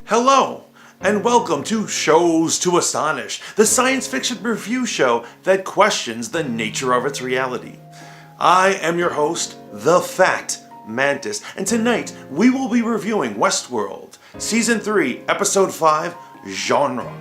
Hello, and welcome to Shows to Astonish, the science fiction review show that questions the nature of its reality. I am your host, the FAT Mantis, and tonight we will be reviewing Westworld, Season 3, Episode 5, Genre.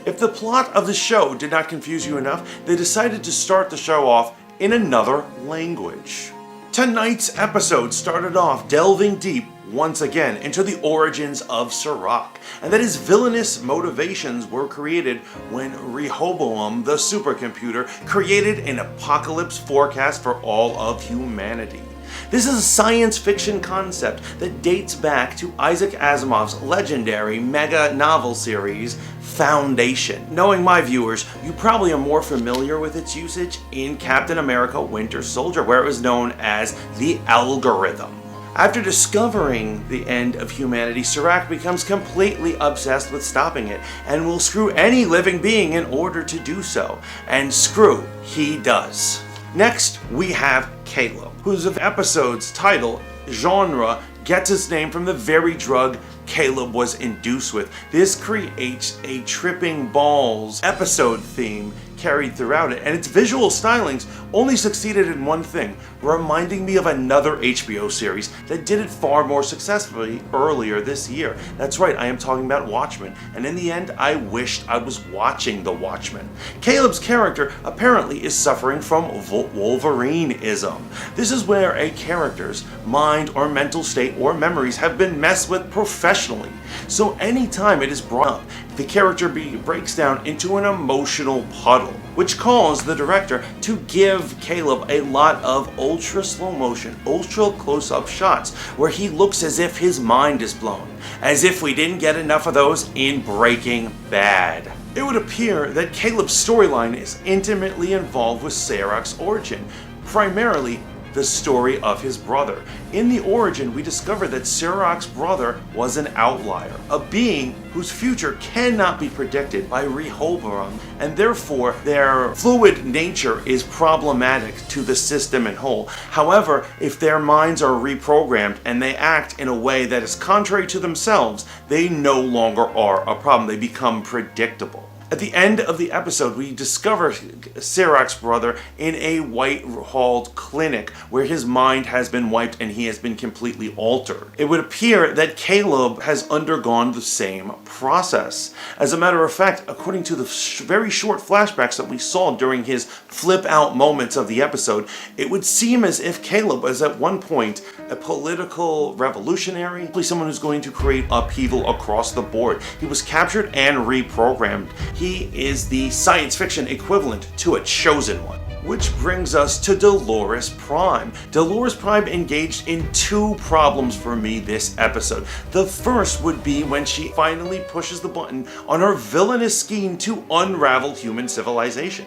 If the plot of the show did not confuse you enough, they decided to start the show off in another language. Tonight's episode started off delving deep once again into the origins of Serac, and that his villainous motivations were created when Rehoboam, the supercomputer, created an apocalypse forecast for all of humanity. This is a science fiction concept that dates back to Isaac Asimov's legendary mega novel series, Foundation. Knowing my viewers, you probably are more familiar with its usage in Captain America Winter Soldier, where it was known as the algorithm. After discovering the end of humanity, Serac becomes completely obsessed with stopping it and will screw any living being in order to do so. And screw he does. Next, we have Caleb, whose episode's title, Genre, gets its name from the very drug Caleb was induced with. This creates a tripping balls episode theme carried throughout it, and its visual stylings only succeeded in one thing, reminding me of another HBO series that did it far more successfully earlier this year. That's right, I am talking about Watchmen, and in the end, I wished I was watching The Watchmen. Caleb's character apparently is suffering from Wolverineism. This is where a character's mind or mental state or memories have been messed with professionally. So anytime it is brought up, the character breaks down into an emotional puddle, which caused the director to give Caleb a lot of ultra slow motion, ultra close-up shots, where he looks as if his mind is blown, as if we didn't get enough of those in Breaking Bad. It would appear that Caleb's storyline is intimately involved with Serac's origin, primarily the story of his brother. In the origin, we discover that Serac's brother was an outlier, a being whose future cannot be predicted by Rehoboam, and therefore their fluid nature is problematic to the system in whole. However, if their minds are reprogrammed and they act in a way that is contrary to themselves, they no longer are a problem. They become predictable. At the end of the episode, we discover Serac's brother in a Whitehall clinic where his mind has been wiped and he has been completely altered. It would appear that Caleb has undergone the same process. As a matter of fact, according to the very short flashbacks that we saw during his flip-out moments of the episode, it would seem as if Caleb was at one point a political revolutionary, someone who's going to create upheaval across the board. He was captured and reprogrammed. He is the science fiction equivalent to a chosen one. Which brings us to Dolores Prime. Dolores Prime engaged in two problems for me this episode. The first would be when she finally pushes the button on her villainous scheme to unravel human civilization.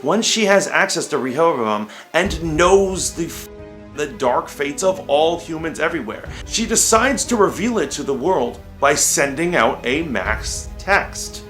Once she has access to Rehoboam and knows the dark fates of all humans everywhere, she decides to reveal it to the world by sending out a mass text.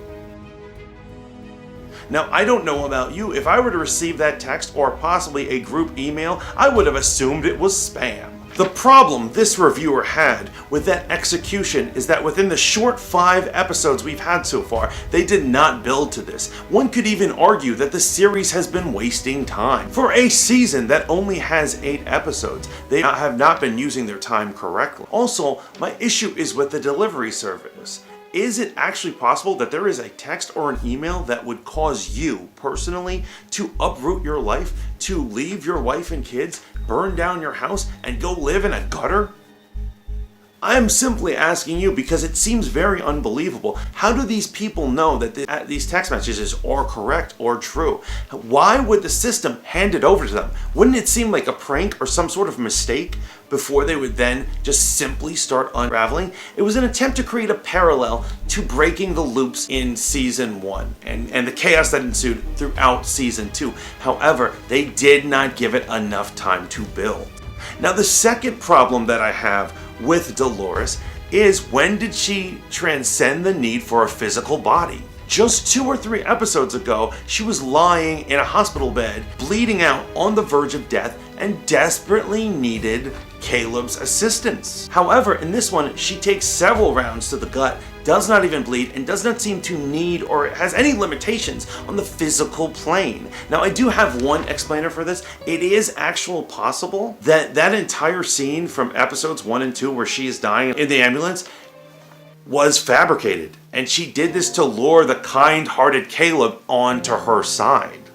Now, I don't know about you, if I were to receive that text or possibly a group email, I would have assumed it was spam. The problem this reviewer had with that execution is that within the short 5 episodes we've had so far, they did not build to this. One could even argue that the series has been wasting time. For a season that only has 8 episodes, they have not been using their time correctly. Also, my issue is with the delivery service. Is it actually possible that there is a text or an email that would cause you, personally, to uproot your life, to leave your wife and kids, burn down your house, and go live in a gutter? I'm simply asking you because it seems very unbelievable. How do these people know that these text messages are correct or true? Why would the system hand it over to them? Wouldn't it seem like a prank or some sort of mistake before they would then just simply start unraveling? It was an attempt to create a parallel to breaking the loops in Season 1 and the chaos that ensued throughout Season 2. However, they did not give it enough time to build. Now, the second problem that I have with Dolores is, when did she transcend the need for a physical body? Just 2 or 3 episodes ago, she was lying in a hospital bed, bleeding out on the verge of death, and desperately needed Caleb's assistance. However, in this one, she takes several rounds to the gut, does not even bleed, and does not seem to need or has any limitations on the physical plane. Now, I do have one explainer for this. It is actually possible that that entire scene from episodes 1 and 2 where she is dying in the ambulance was fabricated, and she did this to lure the kind-hearted Caleb onto her side,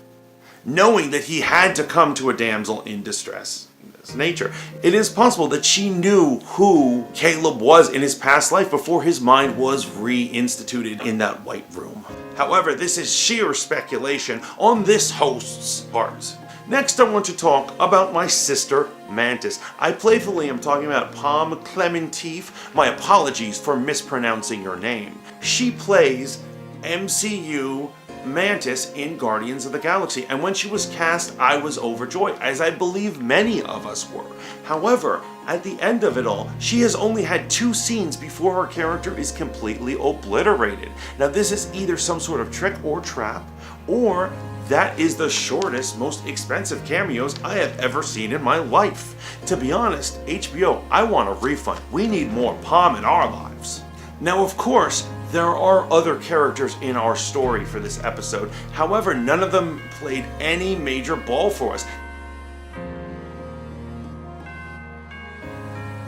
knowing that he had to come to a damsel in distress. Nature. It is possible that she knew who Caleb was in his past life before his mind was reinstituted in that white room. However, this is sheer speculation on this host's part. Next, I want to talk about my sister, Mantis. I playfully am talking about Palm Clementif. My apologies for mispronouncing your name. She plays MCU Mantis in Guardians of the Galaxy, and when she was cast, I was overjoyed, as I believe many of us were. However, at the end of it all, she has only had 2 scenes before her character is completely obliterated. Now, this is either some sort of trick or trap, or that is the shortest, most expensive cameos I have ever seen in my life. To be honest, HBO, I want a refund. We need more Palm in our lives. Now, of course, there are other characters in our story for this episode. However, none of them played any major ball for us.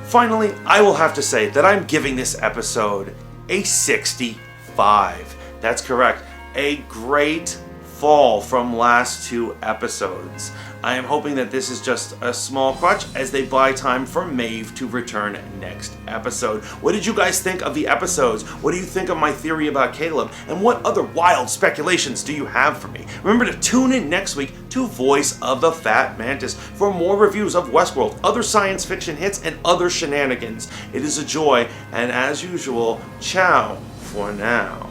Finally, I will have to say that I'm giving this episode a 65. That's correct. A great fall from last 2 episodes. I am hoping that this is just a small crutch as they buy time for Maeve to return next episode. What did you guys think of the episodes? What do you think of my theory about Caleb? And what other wild speculations do you have for me? Remember to tune in next week to Voice of the Fat Mantis for more reviews of Westworld, other science fiction hits, and other shenanigans. It is a joy, and as usual, ciao for now.